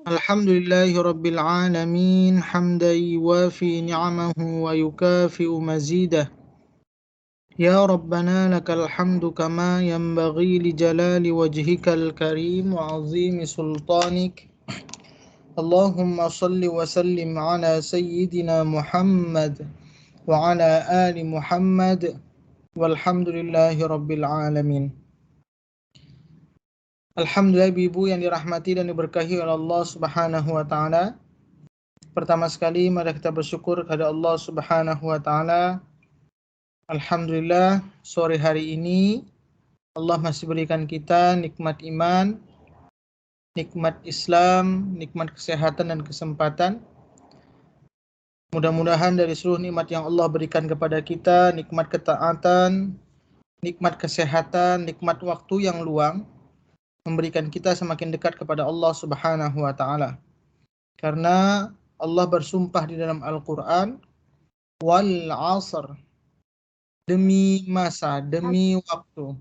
Alhamdulillahi Rabbil Alamin hamdan yuwafi ni'amahu wa yukafi'u mazidah. Ya Rabbana lakal hamdu kama yanbaghi li jalali wajhikal karim wa azimi sultanik. Allahumma salli wa sallim ala sayyidina Muhammad wa ala ali Muhammad walhamdulillahi Rabbil Alamin. Alhamdulillah ibu yang dirahmati dan diberkahi oleh Allah Subhanahu wa taala. Pertama sekali mari kita bersyukur kepada Allah Subhanahu wa taala. Alhamdulillah sore hari ini Allah masih berikan kita nikmat iman, nikmat Islam, nikmat kesehatan dan kesempatan. Mudah-mudahan dari seluruh nikmat yang Allah berikan kepada kita, nikmat ketaatan, nikmat kesehatan, nikmat waktu yang luang, memberikan kita semakin dekat kepada Allah Subhanahu wa taala. Karena Allah bersumpah di dalam Al-Qur'an, wal 'asr, demi masa, demi waktu.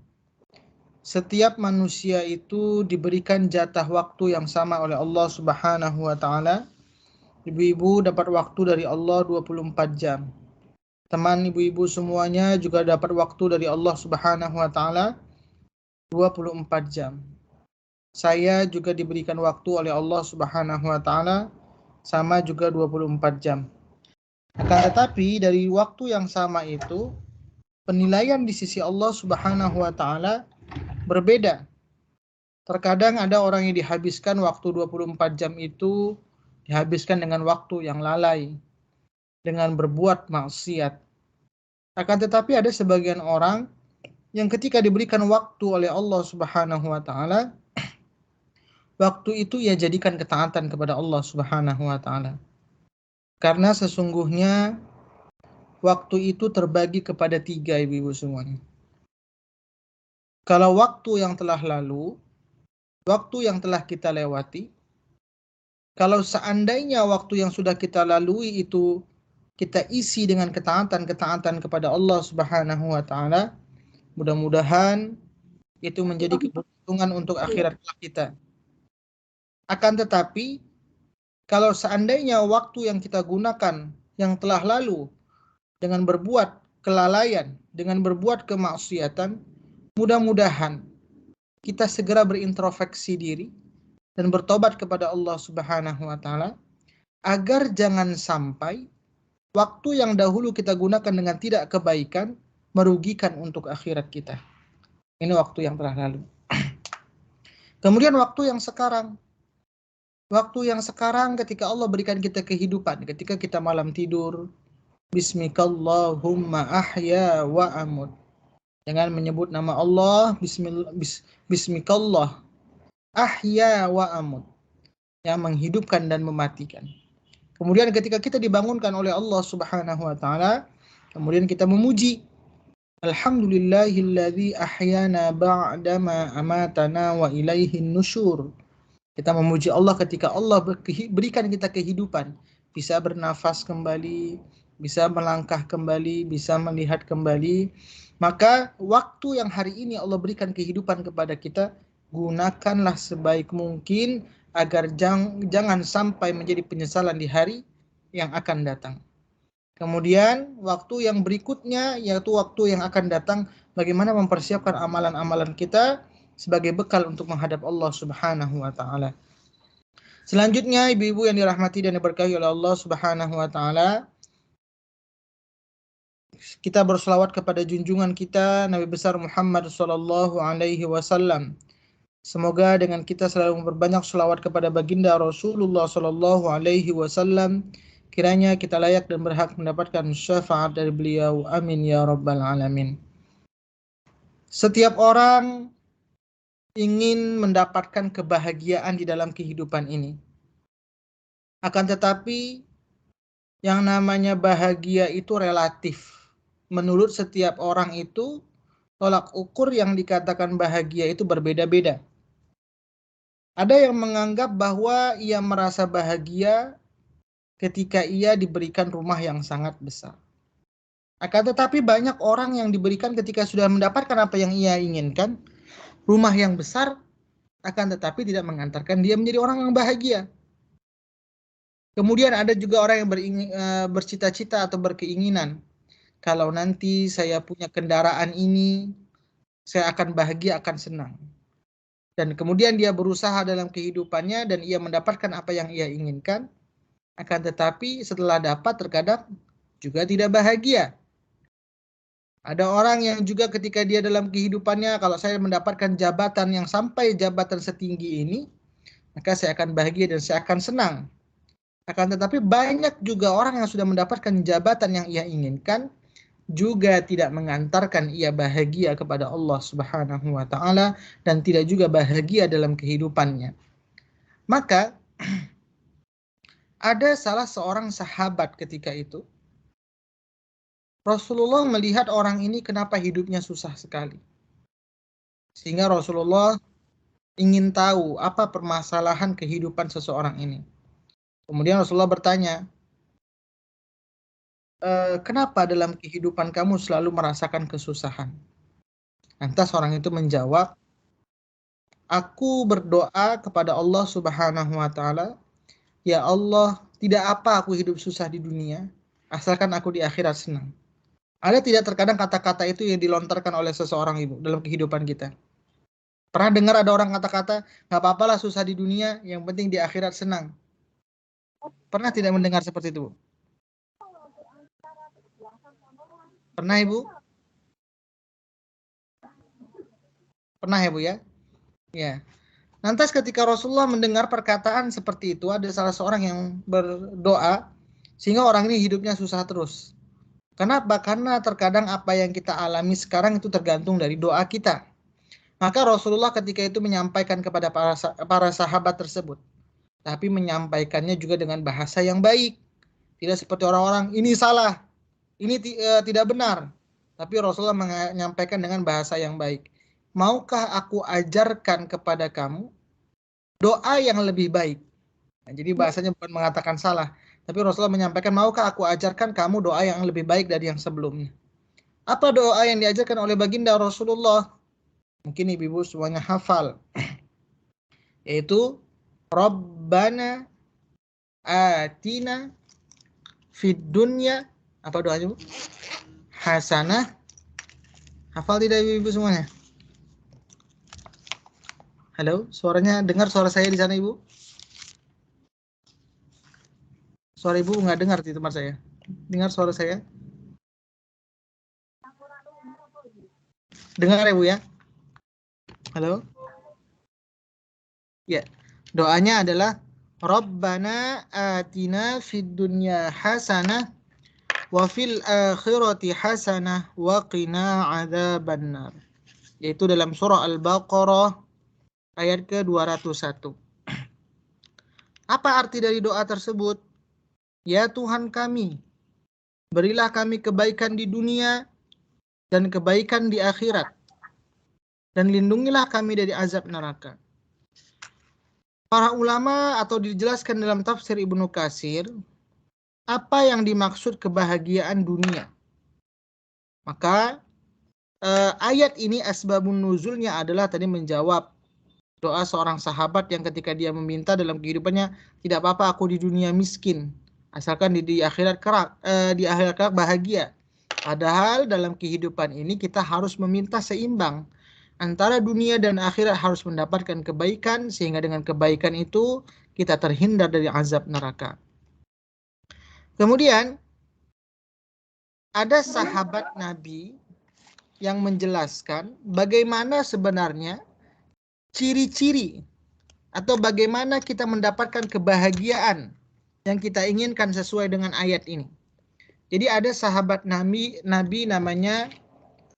Setiap manusia itu diberikan jatah waktu yang sama oleh Allah Subhanahu wa taala. Ibu-ibu dapat waktu dari Allah 24 jam. Teman ibu-ibu semuanya juga dapat waktu dari Allah Subhanahu wa taala 24 jam. Saya juga diberikan waktu oleh Allah Subhanahu wa taala sama juga 24 jam. Akan tetapi dari waktu yang sama itu penilaian di sisi Allah Subhanahu wa taala berbeda. Terkadang ada orang yang dihabiskan waktu 24 jam itu dihabiskan dengan waktu yang lalai, dengan berbuat maksiat. Akan tetapi ada sebagian orang yang ketika diberikan waktu oleh Allah Subhanahu wa taala, waktu itu ia jadikan ketaatan kepada Allah Subhanahu wa taala. Karena sesungguhnya waktu itu terbagi kepada 3 ibu-ibu semuanya. Kalau waktu yang telah lalu, waktu yang telah kita lewati, kalau seandainya waktu yang sudah kita lalui itu kita isi dengan ketaatan-ketaatan kepada Allah Subhanahu wa taala, mudah-mudahan itu menjadi keberuntungan untuk akhirat kita. Akan tetapi kalau seandainya waktu yang kita gunakan yang telah lalu dengan berbuat kelalaian, dengan berbuat kemaksiatan, mudah-mudahan kita segera berintrospeksi diri dan bertobat kepada Allah Subhanahu wa taala agar jangan sampai waktu yang dahulu kita gunakan dengan tidak kebaikan merugikan untuk akhirat kita. Ini waktu yang telah lalu. Kemudian waktu yang sekarang. Waktu yang sekarang ketika Allah berikan kita kehidupan, ketika kita malam tidur, Bismikallahumma ahya wa amut. Dengan menyebut nama Allah, Bismikallah, ahya wa amut. Yang menghidupkan dan mematikan. Kemudian ketika kita dibangunkan oleh Allah Subhanahu wa taala, kemudian kita memuji, Alhamdulillahilladzi ahyana ba'dama amatana wa ilaihin nusyur. Kita memuji Allah ketika Allah berikan kita kehidupan, bisa bernafas kembali, bisa melangkah kembali, bisa melihat kembali. Maka waktu yang hari ini Allah berikan kehidupan kepada kita, gunakanlah sebaik mungkin agar jangan sampai menjadi penyesalan di hari yang akan datang. Kemudian waktu yang berikutnya yaitu waktu yang akan datang, bagaimana mempersiapkan amalan-amalan kita sebagai bekal untuk menghadap Allah Subhanahu wa taala. Selanjutnya ibu-ibu yang dirahmati dan diberkahi oleh Allah Subhanahu wa taala, kita berselawat kepada junjungan kita Nabi besar Muhammad sallallahu alaihi wasallam. Semoga dengan kita selalu berbanyak selawat kepada baginda Rasulullah sallallahu alaihi wasallam, kiranya kita layak dan berhak mendapatkan syafaat dari beliau. Amin ya rabbal alamin. Setiap orang ingin mendapatkan kebahagiaan di dalam kehidupan ini. Akan tetapi yang namanya bahagia itu relatif. Menurut setiap orang itu tolak ukur yang dikatakan bahagia itu berbeda-beda. Ada yang menganggap bahwa ia merasa bahagia ketika ia diberikan rumah yang sangat besar. Akan tetapi banyak orang yang diberikan ketika sudah mendapatkan apa yang ia inginkan, rumah yang besar, akan tetapi tidak mengantarkan dia menjadi orang yang bahagia. Kemudian ada juga orang yang bercita-cita atau berkeinginan, kalau nanti saya punya kendaraan ini, saya akan bahagia, akan senang. Dan kemudian dia berusaha dalam kehidupannya dan ia mendapatkan apa yang ia inginkan, akan tetapi setelah dapat terkadang juga tidak bahagia. Ada orang yang juga ketika dia dalam kehidupannya, kalau saya mendapatkan jabatan yang sampai jabatan setinggi ini, maka saya akan bahagia dan saya akan senang. Akan tetapi banyak juga orang yang sudah mendapatkan jabatan yang ia inginkan, juga tidak mengantarkan ia bahagia kepada Allah Subhanahu wa taala dan tidak juga bahagia dalam kehidupannya. Maka ada salah seorang sahabat ketika itu, Rasulullah melihat orang ini kenapa hidupnya susah sekali. Sehingga Rasulullah ingin tahu apa permasalahan kehidupan seseorang ini. Kemudian Rasulullah bertanya, kenapa dalam kehidupan kamu selalu merasakan kesusahan? Lantas orang itu menjawab, aku berdoa kepada Allah Subhanahu wa taala, ya Allah, tidak apa aku hidup susah di dunia, asalkan aku di akhirat senang. Ada tidak terkadang kata-kata itu yang dilontarkan oleh seseorang ibu dalam kehidupan kita? Pernah dengar ada orang kata-kata, nggak apa-apalah susah di dunia, yang penting di akhirat senang. Pernah tidak mendengar seperti itu, Bu? Pernah Ibu? Pernah ya Bu ya? Ya. Lantas ketika Rasulullah mendengar perkataan seperti itu, ada salah seorang yang berdoa, sehingga orang ini hidupnya susah terus. Kenapa? Karena terkadang apa yang kita alami sekarang itu tergantung dari doa kita. Maka Rasulullah ketika itu menyampaikan kepada para sahabat tersebut, tapi menyampaikannya juga dengan bahasa yang baik. Tidak seperti orang-orang, ini salah, ini tidak benar. Tapi Rasulullah menyampaikan dengan bahasa yang baik. Maukah aku ajarkan kepada kamu doa yang lebih baik? Nah, jadi bahasanya bukan mengatakan salah, tapi Rasulullah menyampaikan, maukah aku ajarkan kamu doa yang lebih baik dari yang sebelumnya? Apa doa yang diajarkan oleh baginda Rasulullah? Mungkin ibu-ibu semuanya hafal. Yaitu, Rabbana atina fid dunya, apa doanya Bu? Hasanah. Hafal tidak ibu-ibu semuanya? Halo, suaranya, dengar suara saya di sana Ibu? Suara Ibu nggak dengar di tempat saya. Dengar suara saya? Dengar ya Bu ya? Halo? Ya, doanya adalah Rabbana atina fid dunya hasanah wa fil akhirati hasanah wa qina adzabannar. Yaitu dalam surah Al-Baqarah ayat ke-201. Apa arti dari doa tersebut? Ya Tuhan kami, berilah kami kebaikan di dunia dan kebaikan di akhirat, dan lindungilah kami dari azab neraka. Para ulama atau dijelaskan dalam tafsir Ibnu Katsir, apa yang dimaksud kebahagiaan dunia? Maka ayat ini asbabun nuzulnya adalah tadi menjawab doa seorang sahabat yang ketika dia meminta dalam kehidupannya, tidak apa-apa aku di dunia miskin, asalkan di akhirat kelak bahagia. Padahal dalam kehidupan ini kita harus meminta seimbang antara dunia dan akhirat, harus mendapatkan kebaikan sehingga dengan kebaikan itu kita terhindar dari azab neraka. Kemudian ada sahabat Nabi yang menjelaskan bagaimana sebenarnya ciri-ciri atau bagaimana kita mendapatkan kebahagiaan yang kita inginkan sesuai dengan ayat ini. Jadi ada sahabat Nabi namanya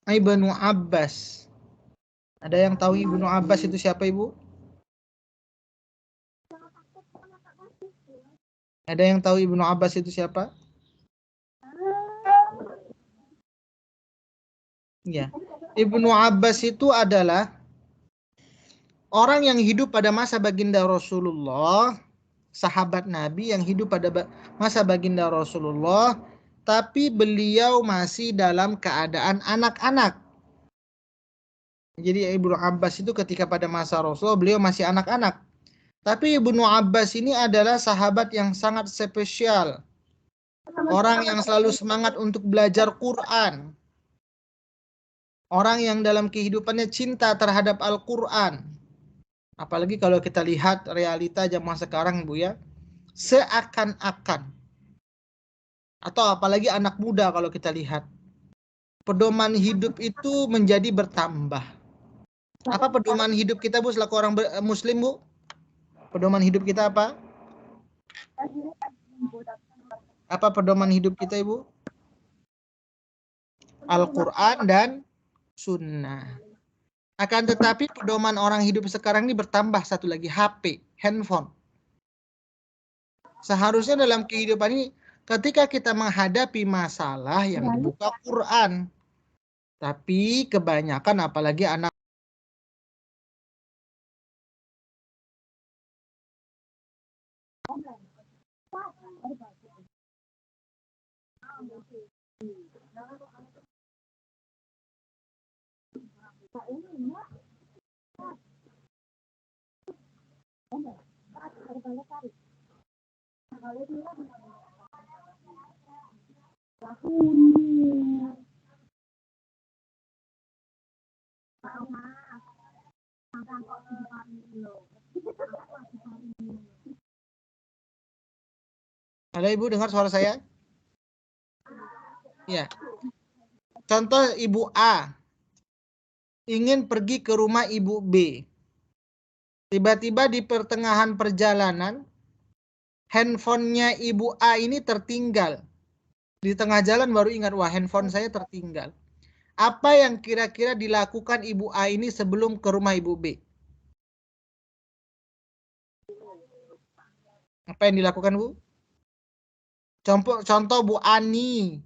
Ibnu Abbas. Ada yang tahu Ibnu Abbas itu siapa Ibu? Ada yang tahu Ibnu Abbas itu siapa? Ya. Ibnu Abbas itu adalah orang yang hidup pada masa baginda Rasulullah, sahabat Nabi yang hidup pada masa baginda Rasulullah, tapi beliau masih dalam keadaan anak-anak. Jadi Ibnu Abbas itu ketika pada masa Rasul beliau masih anak-anak. Tapi Ibnu Abbas ini adalah sahabat yang sangat spesial. Orang yang selalu semangat untuk belajar Quran. Orang yang dalam kehidupannya cinta terhadap Al-Quran. Apalagi kalau kita lihat realita zaman sekarang, Bu ya. Seakan-akan. Atau apalagi anak muda kalau kita lihat. Pedoman hidup itu menjadi bertambah. Apa pedoman hidup kita, Bu, selaku orang Muslim, Bu? Pedoman hidup kita apa? Apa pedoman hidup kita, Ibu? Al-Quran dan Sunnah. Akan tetapi pedoman orang hidup sekarang ini bertambah satu lagi, HP, handphone. Seharusnya dalam kehidupan ini, ketika kita menghadapi masalah yang dibuka Quran. Tapi kebanyakan apalagi anak Halo Ibu, dengar suara saya? Ya. Contoh Ibu A ingin pergi ke rumah Ibu B. Tiba-tiba di pertengahan perjalanan, handphonenya Ibu A ini tertinggal. Di tengah jalan baru ingat, wah handphone saya tertinggal. Apa yang kira-kira dilakukan Ibu A ini sebelum ke rumah Ibu B? Apa yang dilakukan, Bu? Contoh Bu Ani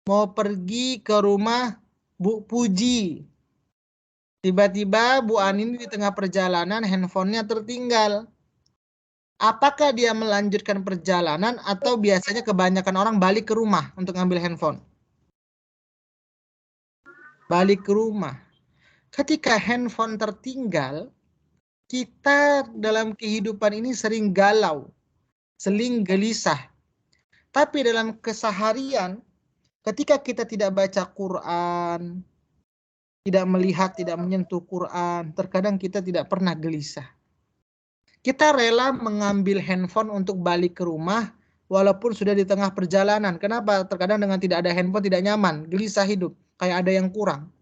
mau pergi ke rumah Bu Puji. Tiba-tiba Bu Ani ini di tengah perjalanan handphonenya tertinggal. Apakah dia melanjutkan perjalanan atau biasanya kebanyakan orang balik ke rumah untuk ngambil handphone? Balik ke rumah. Ketika handphone tertinggal, kita dalam kehidupan ini sering galau, sering gelisah. Tapi dalam keseharian, ketika kita tidak baca Quran, tidak melihat, tidak menyentuh Quran, terkadang kita tidak pernah gelisah. Kita rela mengambil handphone untuk balik ke rumah, walaupun sudah di tengah perjalanan. Kenapa? Terkadang dengan tidak ada handphone tidak nyaman, gelisah hidup, kayak ada yang kurang.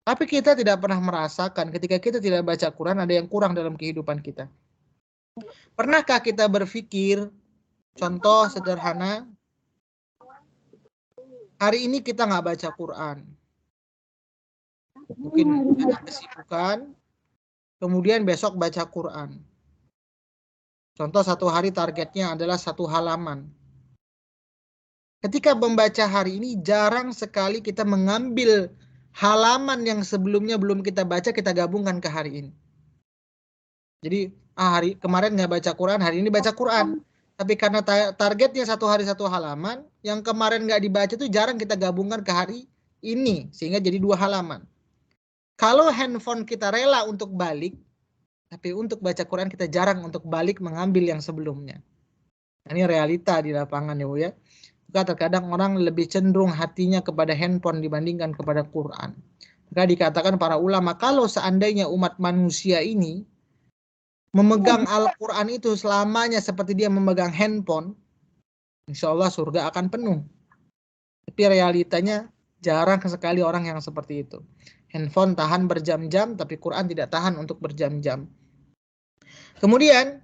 Tapi kita tidak pernah merasakan ketika kita tidak baca Quran ada yang kurang dalam kehidupan kita. Pernahkah kita berpikir, contoh sederhana, hari ini kita nggak baca Quran. Mungkin ada kesibukan, kemudian besok baca Quran. Contoh satu hari targetnya adalah 1 halaman. Ketika membaca hari ini jarang sekali kita mengambil halaman yang sebelumnya belum kita baca, kita gabungkan ke hari ini. Jadi hari kemarin nggak baca Quran, hari ini baca Quran. Tapi karena targetnya 1 hari 1 halaman, yang kemarin nggak dibaca itu jarang kita gabungkan ke hari ini, sehingga jadi 2 halaman. Kalau handphone kita rela untuk balik, tapi untuk baca Quran kita jarang untuk balik mengambil yang sebelumnya. Ini realita di lapangan ya Bu ya. Terkadang orang lebih cenderung hatinya kepada handphone dibandingkan kepada Quran. Maka dikatakan para ulama, kalau seandainya umat manusia ini memegang Al-Quran itu selamanya seperti dia memegang handphone, insya Allah surga akan penuh. Tapi realitanya jarang sekali orang yang seperti itu. Handphone tahan berjam-jam, tapi Quran tidak tahan untuk berjam-jam. Kemudian,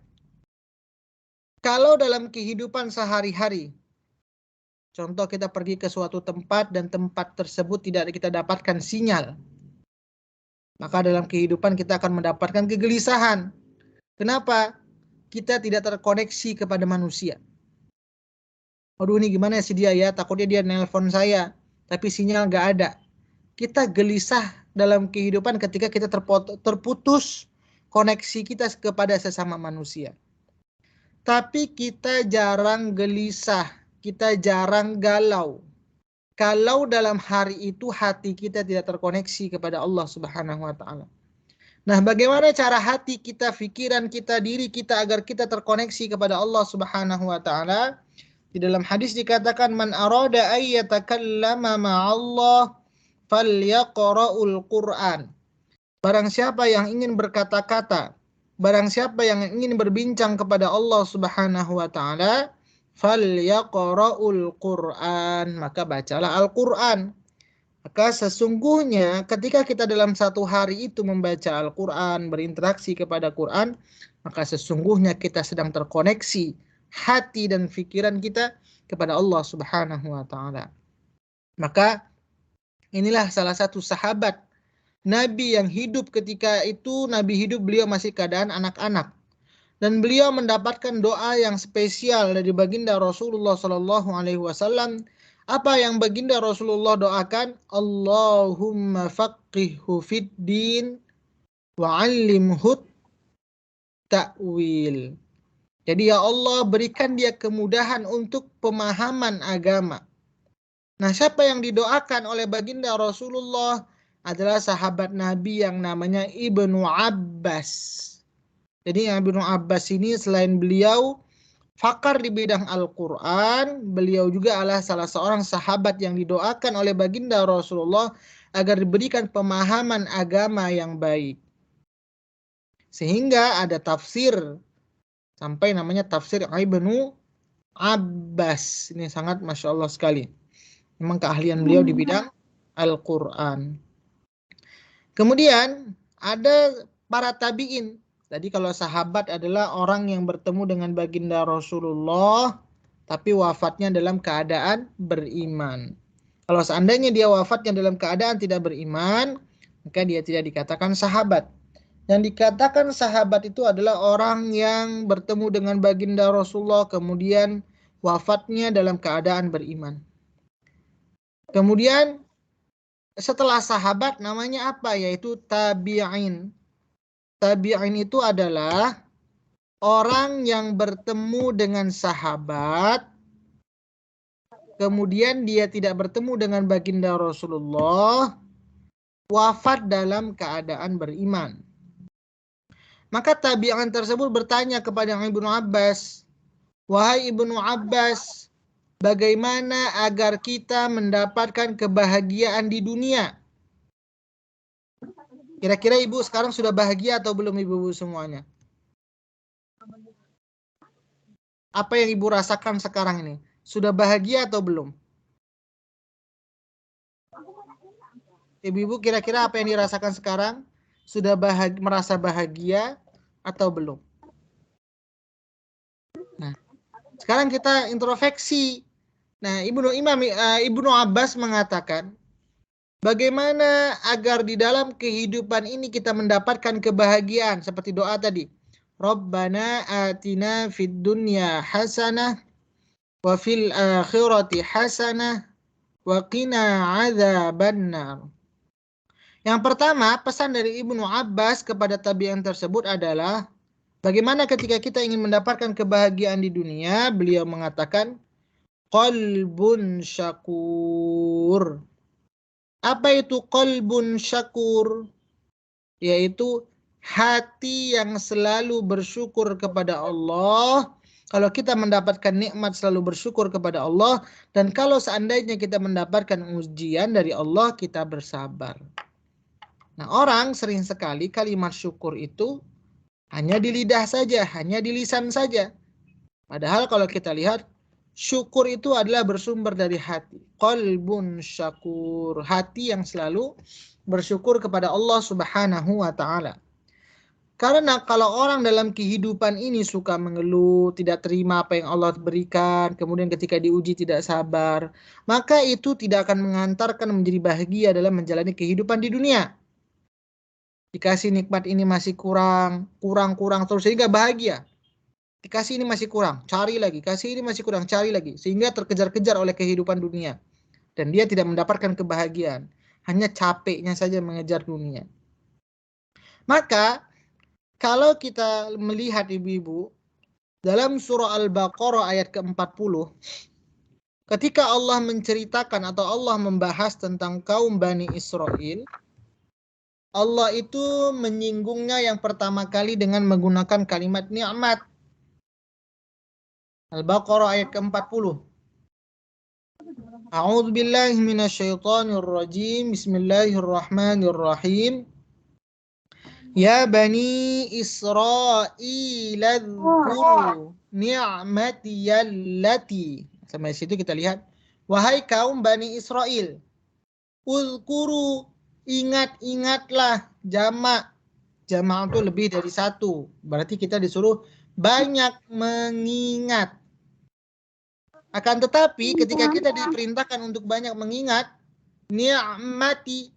kalau dalam kehidupan sehari-hari, contoh kita pergi ke suatu tempat dan tempat tersebut tidak kita dapatkan sinyal, maka dalam kehidupan kita akan mendapatkan kegelisahan. Kenapa? Kita tidak terkoneksi kepada manusia. Aduh ini gimana sih dia ya, takutnya dia nelpon saya, tapi sinyal nggak ada. Kita gelisah dalam kehidupan ketika kita terputus koneksi kita kepada sesama manusia. Tapi kita jarang gelisah, kita jarang galau. kalau dalam hari itu hati kita tidak terkoneksi kepada Allah Subhanahu wa taala. Nah, bagaimana cara hati kita, pikiran kita, diri kita agar kita terkoneksi kepada Allah Subhanahu wa taala? Di dalam hadis dikatakan man arada ay yatakallama ma'allah falyaqra'ul Qur'an. Barang siapa yang ingin berkata-kata, barang siapa yang ingin berbincang kepada Allah Subhanahu wa taala, falyaqra'ul Qur'an, maka bacalah Al-Qur'an. Maka sesungguhnya ketika kita dalam satu hari itu membaca Al-Quran, berinteraksi kepada Quran, maka sesungguhnya kita sedang terkoneksi hati dan pikiran kita kepada Allah Subhanahu wa taala. Maka inilah salah satu sahabat Nabi yang hidup ketika itu, Nabi hidup beliau masih keadaan anak-anak. Dan beliau mendapatkan doa yang spesial dari baginda Rasulullah Sallallahu Alaihi Wasallam. Apa yang baginda Rasulullah doakan? Allahumma faqihhu fid din wa 'allimhu ta'wil. Jadi ya Allah, berikan dia kemudahan untuk pemahaman agama. Nah, siapa yang didoakan oleh baginda Rasulullah adalah sahabat Nabi yang namanya Ibnu Abbas. Jadi Ibnu Abbas ini selain beliau fakar di bidang Al-Quran, beliau juga adalah salah seorang sahabat yang didoakan oleh baginda Rasulullah agar diberikan pemahaman agama yang baik. Sehingga ada tafsir, sampai namanya tafsir Ibnu Abbas. Ini sangat Masya Allah sekali. Memang keahlian beliau di bidang Al-Quran. Kemudian ada para tabi'in. Jadi kalau sahabat adalah orang yang bertemu dengan baginda Rasulullah tapi wafatnya dalam keadaan beriman. Kalau seandainya dia wafatnya dalam keadaan tidak beriman, maka dia tidak dikatakan sahabat. Yang dikatakan sahabat itu adalah orang yang bertemu dengan baginda Rasulullah kemudian wafatnya dalam keadaan beriman. Kemudian setelah sahabat namanya apa? Yaitu tabi'in. Tabi'in itu adalah orang yang bertemu dengan sahabat, kemudian dia tidak bertemu dengan baginda Rasulullah, wafat dalam keadaan beriman. Maka tabi'in tersebut bertanya kepada Ibnu Abbas, wahai Ibnu Abbas, bagaimana agar kita mendapatkan kebahagiaan di dunia? Kira-kira ibu sekarang sudah bahagia atau belum ibu-ibu semuanya? Apa yang ibu rasakan sekarang ini? Sudah bahagia atau belum? Ibu-ibu kira-kira apa yang dirasakan sekarang? Sudah merasa bahagia atau belum? Nah, sekarang kita introspeksi. Nah, Ibnu Abbas mengatakan, bagaimana agar di dalam kehidupan ini kita mendapatkan kebahagiaan seperti doa tadi. Rabbana atina fid dunya hasanah wa fil akhirati hasanah wa qina adzabannar. Yang pertama, pesan dari Ibnu Abbas kepada tabi'in tersebut adalah bagaimana ketika kita ingin mendapatkan kebahagiaan di dunia, beliau mengatakan qalbun syakur. Apa itu qalbun syakur? Yaitu hati yang selalu bersyukur kepada Allah. Kalau kita mendapatkan nikmat selalu bersyukur kepada Allah. Dan kalau seandainya kita mendapatkan ujian dari Allah, kita bersabar. Nah, orang sering sekali kalimat syukur itu hanya di lidah saja, hanya di lisan saja. Padahal kalau kita lihat, syukur itu adalah bersumber dari hati. Qalbun syakur. Hati yang selalu bersyukur kepada Allah Subhanahu wa ta'ala. Karena kalau orang dalam kehidupan ini suka mengeluh, tidak terima apa yang Allah berikan, kemudian ketika diuji tidak sabar, maka itu tidak akan mengantarkan menjadi bahagia dalam menjalani kehidupan di dunia. Dikasih nikmat ini masih kurang terus sehingga bahagia. Dikasih ini masih kurang, cari lagi. Kasih ini masih kurang, cari lagi. Sehingga terkejar-kejar oleh kehidupan dunia. Dan dia tidak mendapatkan kebahagiaan. Hanya capeknya saja mengejar dunia. Maka, kalau kita melihat ibu-ibu, dalam surah Al-Baqarah ayat ke-40, ketika Allah menceritakan atau Allah membahas tentang kaum Bani Israel, Allah itu menyinggungnya yang pertama kali dengan menggunakan kalimat nikmat. Al-Baqarah ayat ke-40. A'udzu billahi minasyaitonir rajim. Bismillahirrahmanirrahim. Ya Bani Israil adhkuru ni'matiyallati. Sampai situ kita lihat. Wahai kaum Bani Israel, uzkuru, ingat-ingatlah, jamak. Jamak itu lebih dari satu. Berarti kita disuruh banyak mengingat. Akan tetapi ketika kita diperintahkan untuk banyak mengingat, ni'mati,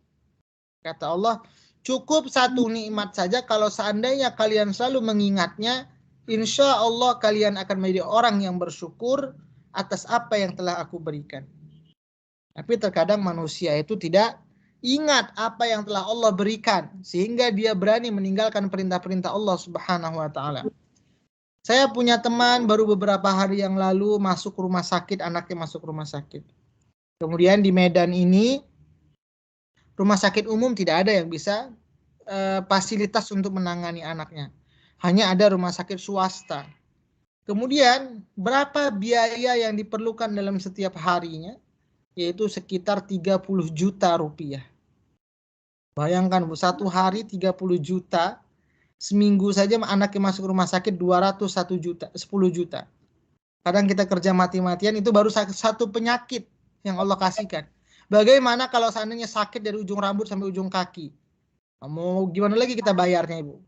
kata Allah, cukup satu nikmat saja. Kalau seandainya kalian selalu mengingatnya, insya Allah kalian akan menjadi orang yang bersyukur atas apa yang telah aku berikan. Tapi terkadang manusia itu tidak ingat apa yang telah Allah berikan, sehingga dia berani meninggalkan perintah-perintah Allah Subhanahu wa Ta'ala. Saya punya teman baru beberapa hari yang lalu masuk rumah sakit, anaknya masuk rumah sakit. Kemudian di Medan ini, rumah sakit umum tidak ada yang bisa fasilitas untuk menangani anaknya. Hanya ada rumah sakit swasta. Kemudian berapa biaya yang diperlukan dalam setiap harinya? Yaitu sekitar 30 juta rupiah. Bayangkan Bu, satu hari 30 juta. Seminggu saja anaknya masuk rumah sakit 201 juta, 10 juta. Kadang kita kerja mati-matian, itu baru satu penyakit yang Allah kasihkan. Bagaimana kalau seandainya sakit dari ujung rambut sampai ujung kaki? Mau gimana lagi kita bayarnya, Ibu?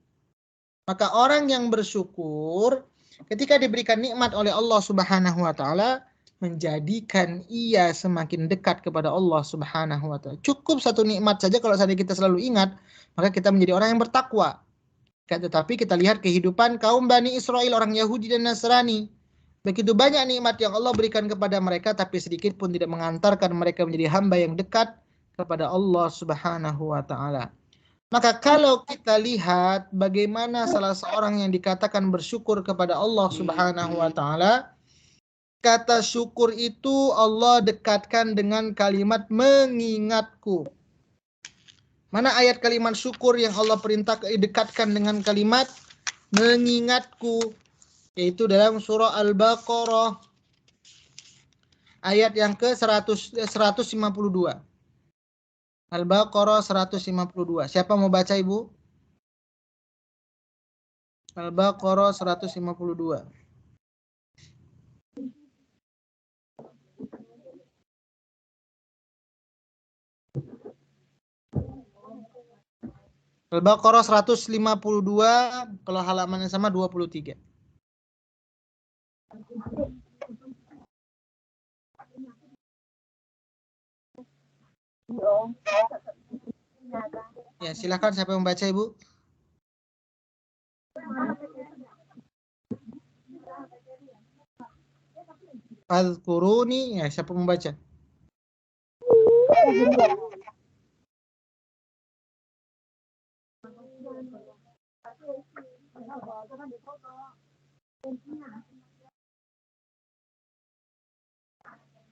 Maka orang yang bersyukur ketika diberikan nikmat oleh Allah Subhanahu wa Ta'ala, menjadikan ia semakin dekat kepada Allah Subhanahu wa Ta'ala. Cukup satu nikmat saja kalau seandainya kita selalu ingat, maka kita menjadi orang yang bertakwa. Tetapi kita lihat kehidupan kaum Bani Israel, orang Yahudi dan Nasrani. Begitu banyak nikmat yang Allah berikan kepada mereka, tapi sedikit pun tidak mengantarkan mereka menjadi hamba yang dekat kepada Allah Subhanahu wa Ta'ala. Maka kalau kita lihat bagaimana salah seorang yang dikatakan bersyukur kepada Allah Subhanahu wa Ta'ala, kata syukur itu Allah dekatkan dengan kalimat mengingatku. Mana ayat kalimat syukur yang Allah perintah dekatkan dengan kalimat mengingatku? Yaitu dalam surah Al-Baqarah ayat yang ke-152. Al-Baqarah 152. Siapa mau baca, Ibu? Al-Baqarah 152. Al-Baqarah 152, kalau halamannya sama 23. Ya, silakan siapa yang membaca, Ibu? Al-Quruni, ya siapa membaca?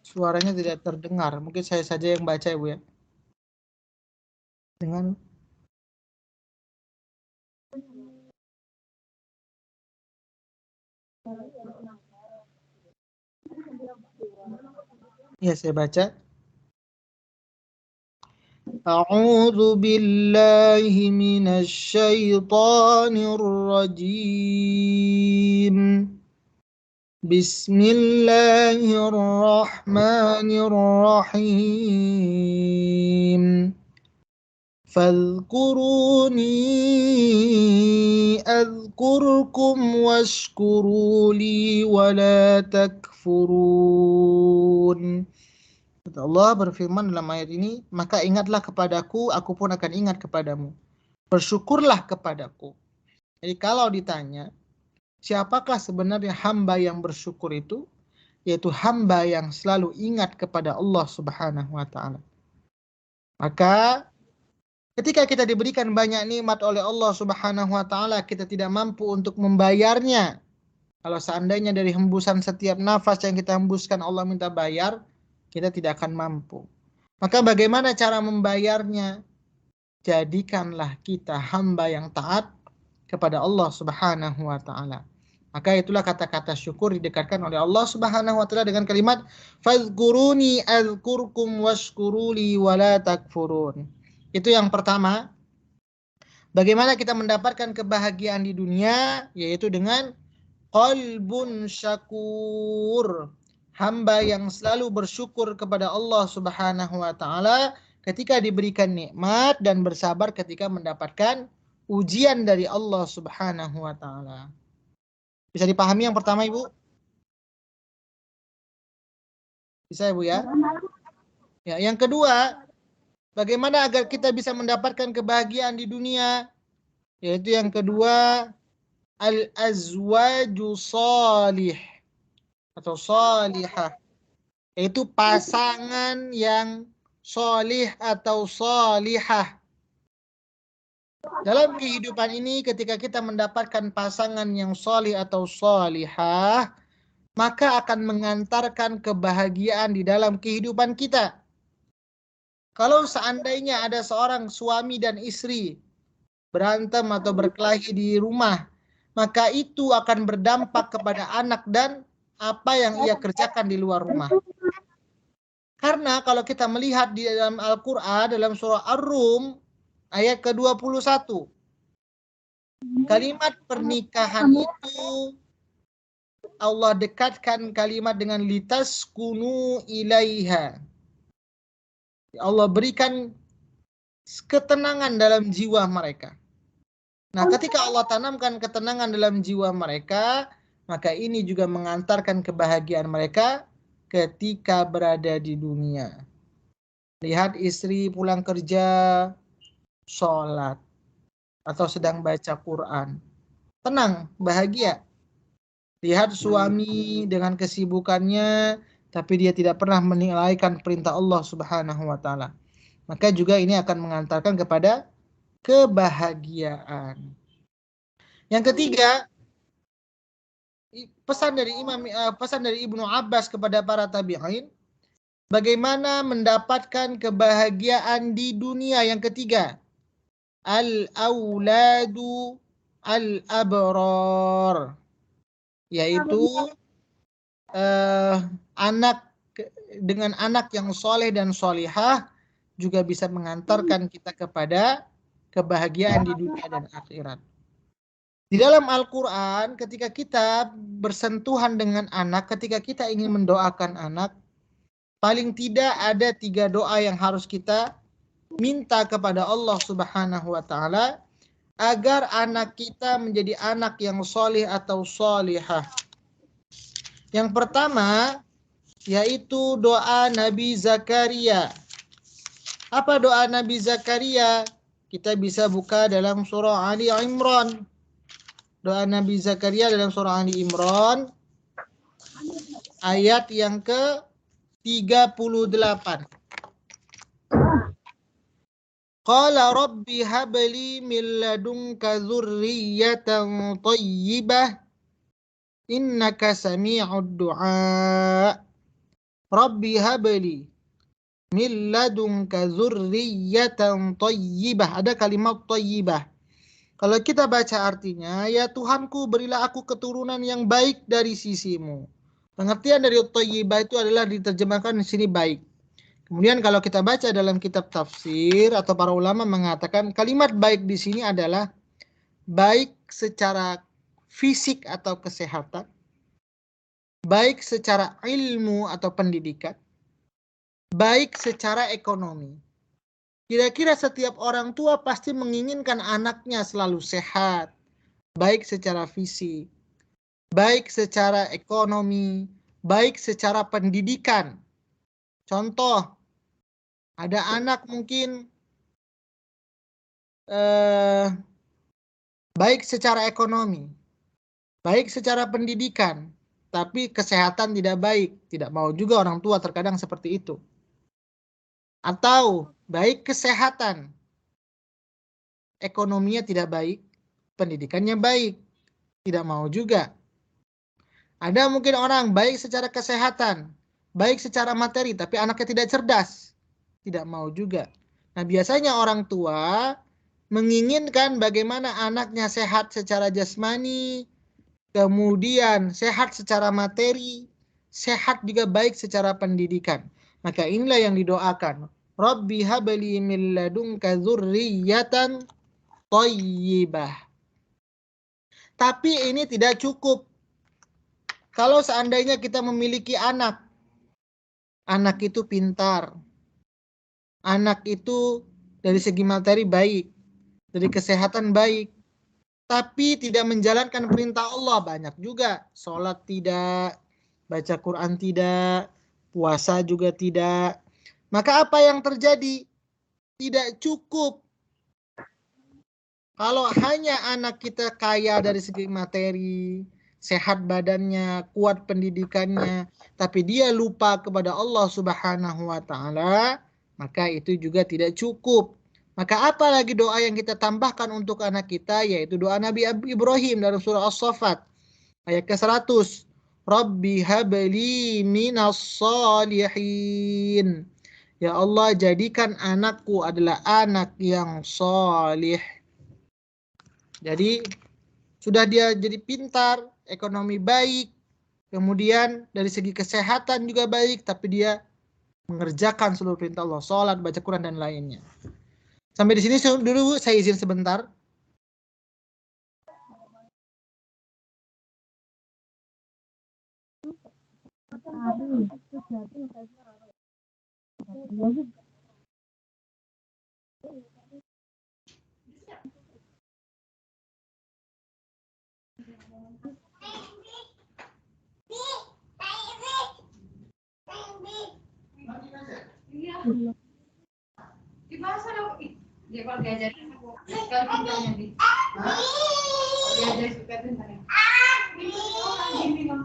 Suaranya tidak terdengar. Mungkin saya saja yang baca, Ibu ya. Dengan ya, saya baca. A'udzu billahi minasy syaithanir rajim. Bismillahirrahmanirrahim. Fadhkuruni adhkurkum washkuru li wa la takfurun. Allah berfirman dalam ayat ini, maka ingatlah kepadaku, aku pun akan ingat kepadamu. Bersyukurlah kepadaku. Jadi kalau ditanya, siapakah sebenarnya hamba yang bersyukur itu? Yaitu hamba yang selalu ingat kepada Allah Subhanahu wa Ta'ala. Maka ketika kita diberikan banyak nikmat oleh Allah Subhanahu wa Ta'ala, kita tidak mampu untuk membayarnya. Kalau seandainya dari hembusan setiap nafas yang kita hembuskan Allah minta bayar, kita tidak akan mampu. Maka bagaimana cara membayarnya? Jadikanlah kita hamba yang taat kepada Allah Subhanahu wa taala. Maka itulah kata-kata syukur didekatkan oleh Allah Subhanahu wa taala dengan kalimat fadhkuruni adzkurkum washkuruli wala takfurun. Itu yang pertama. Bagaimana kita mendapatkan kebahagiaan di dunia, yaitu dengan qalbun syakur. Hamba yang selalu bersyukur kepada Allah Subhanahu wa taala ketika diberikan nikmat dan bersabar ketika mendapatkan ujian dari Allah Subhanahu wa taala. Bisa dipahami yang pertama, Ibu? Bisa, Ibu ya? Ya, yang kedua, bagaimana agar kita bisa mendapatkan kebahagiaan di dunia? Yaitu yang kedua, al-azwaju salih atau salihah, yaitu pasangan yang solih atau solihah. Dalam kehidupan ini ketika kita mendapatkan pasangan yang solih atau solihah, maka akan mengantarkan kebahagiaan di dalam kehidupan kita. Kalau seandainya ada seorang suami dan istri berantem atau berkelahi di rumah, maka itu akan berdampak kepada anak dan apa yang ia kerjakan di luar rumah. Karena kalau kita melihat di dalam Al-Quran, dalam surah Ar-Rum, ayat ke-21, kalimat pernikahan itu Allah dekatkan kalimat dengan litaskunu ilaiha. Allah berikan ketenangan dalam jiwa mereka. Nah, ketika Allah tanamkan ketenangan dalam jiwa mereka, maka ini juga mengantarkan kebahagiaan mereka ketika berada di dunia. Lihat istri pulang kerja, sholat, atau sedang baca Quran. Tenang, bahagia. Lihat suami dengan kesibukannya, tapi dia tidak pernah menilaikan perintah Allah Subhanahu wa taala. Maka juga ini akan mengantarkan kepada kebahagiaan. Yang ketiga, pesan dari Ibnu Abbas kepada para tabi'in, bagaimana mendapatkan kebahagiaan di dunia. Yang ketiga, al-auladu al-abrar, yaitu anak dengan anak yang soleh dan solihah juga bisa mengantarkan kita kepada kebahagiaan di dunia dan akhirat. Di dalam Al-Quran, ketika kita bersentuhan dengan anak, ketika kita ingin mendoakan anak, paling tidak ada 3 doa yang harus kita minta kepada Allah Subhanahu wa taala agar anak kita menjadi anak yang soleh atau solihah. Yang pertama yaitu doa Nabi Zakaria. Apa doa Nabi Zakaria? Kita bisa buka dalam surah Ali Imran. Doa Nabi Zakaria dalam surah Ali Imran ayat yang ke-38. Qala rabbi habli min ladunka dzurriyyatan thayyibah innaka sami'ud du'a. Rabbi habli min ladunka dzurriyyatan thayyibah. Ada kalimat thayyibah. Kalau kita baca artinya, ya Tuhanku berilah aku keturunan yang baik dari sisimu. Pengertian dari thayyibah itu adalah diterjemahkan di sini baik. Kemudian kalau kita baca dalam kitab tafsir atau para ulama mengatakan kalimat baik di sini adalah baik secara fisik atau kesehatan, baik secara ilmu atau pendidikan, baik secara ekonomi. Kira-kira setiap orang tua pasti menginginkan anaknya selalu sehat, baik secara fisik, baik secara ekonomi, baik secara pendidikan. Contoh, ada anak mungkin baik secara ekonomi, baik secara pendidikan, tapi kesehatan tidak baik. Tidak mau juga orang tua terkadang seperti itu. Atau baik kesehatan, ekonominya tidak baik, pendidikannya baik. Tidak mau juga. Ada mungkin orang baik secara kesehatan, baik secara materi, tapi anaknya tidak cerdas. Tidak mau juga. Nah, biasanya orang tua menginginkan bagaimana anaknya sehat secara jasmani, kemudian sehat secara materi, sehat juga baik secara pendidikan. Maka inilah yang didoakan. Rabbi habli min ladunka dzurriyyatan thayyibah. Tapi ini tidak cukup. Kalau seandainya kita memiliki anak itu pintar, anak itu dari segi materi baik, dari kesehatan baik, tapi tidak menjalankan perintah Allah, banyak juga. Sholat tidak, baca Quran tidak, puasa juga tidak. Maka apa yang terjadi? Tidak cukup. Kalau hanya anak kita kaya dari segi materi, sehat badannya, kuat pendidikannya, tapi dia lupa kepada Allah Subhanahu wa taala, maka itu juga tidak cukup. Maka apa lagi doa yang kita tambahkan untuk anak kita, yaitu doa Nabi Ibrahim dalam surah As-Saffat ayat ke-100. Rabbi habli minas salihin. Ya Allah, jadikan anakku adalah anak yang salih. Jadi sudah dia jadi pintar, ekonomi baik, kemudian dari segi kesehatan juga baik, tapi dia mengerjakan seluruh perintah Allah, sholat, baca Quran, dan lainnya. Sampai di sini dulu saya izin sebentar. Dia kalau diajarin aku kalau pintarnya di diajarin suka pintarnya dingin loh.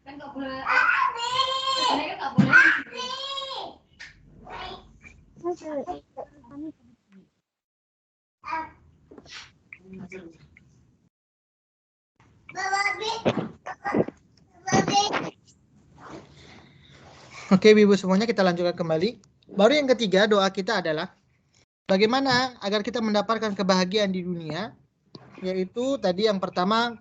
Kan nggak boleh. Kan nggak boleh. Oke, Ibu semuanya, kita lanjutkan kembali. Baru yang ketiga, doa kita adalah bagaimana agar kita mendapatkan kebahagiaan di dunia, yaitu tadi yang pertama,